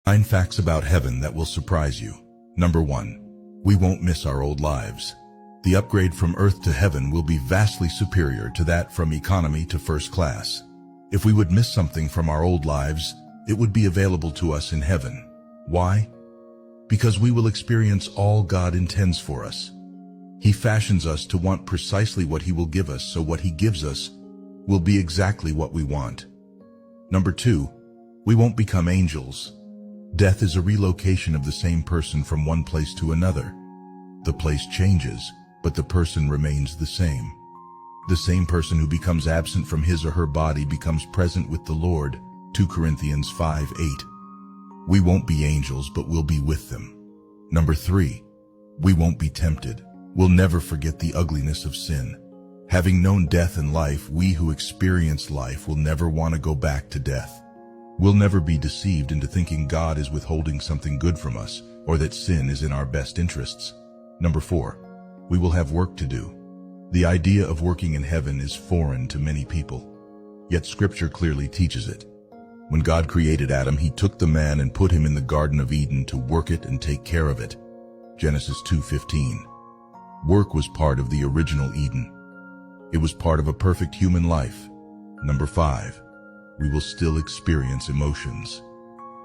9 facts about heaven that will surprise you. Number 1. We won't miss our old lives. The upgrade from earth to heaven will be vastly superior to that from economy to first class. If we would miss something from our old lives, it would be available to us in heaven. Why? Because we will experience all God intends for us. He fashions us to want precisely what He will give us, so what He gives us will be exactly what we want. Number 2. We won't become angels. Death is a relocation of the same person from one place to another. The place changes, but the person remains the same. The same person who becomes absent from his or her body becomes present with the Lord. 2 Corinthians 5:8. We won't be angels, but we'll be with them. Number 3. We won't be tempted. We'll never forget the ugliness of sin. Having known death and life, we who experience life will never want to go back to death. We'll never be deceived into thinking God is withholding something good from us, or that sin is in our best interests. Number 4. We will have work to do. The idea of working in heaven is foreign to many people. Yet Scripture clearly teaches it. When God created Adam, He took the man and put him in the Garden of Eden to work it and take care of it. Genesis 2:15. Work was part of the original Eden. It was part of a perfect human life. Number 5. We will still experience emotions.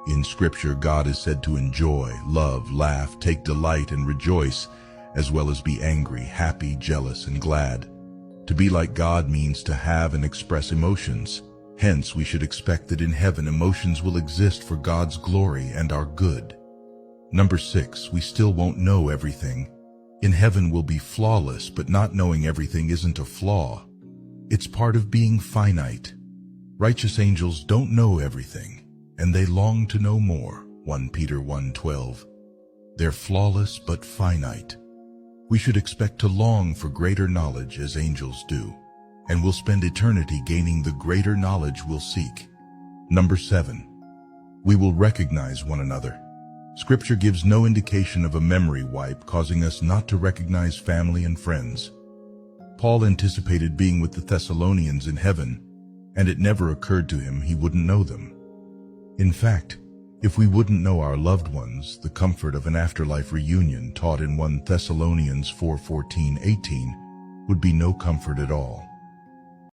In Scripture, God is said to enjoy, love, laugh, take delight, and rejoice, as well as be angry, happy, jealous, and glad. To be like God means to have and express emotions. Hence, we should expect that in heaven emotions will exist for God's glory and our good. Number 6. We still won't know everything. In heaven we'll be flawless, but not knowing everything isn't a flaw. It's part of being finite. Righteous angels don't know everything, and they long to know more. 1 Peter 1:12. They're flawless but finite. We should expect to long for greater knowledge as angels do, and we'll spend eternity gaining the greater knowledge we'll seek. Number 7. We will recognize one another. Scripture gives no indication of a memory wipe causing us not to recognize family and friends. Paul anticipated being with the Thessalonians in heaven, and it never occurred to him he wouldn't know them. In fact, if we wouldn't know our loved ones, the comfort of an afterlife reunion taught in 1 Thessalonians 4:14-18 would be no comfort at all.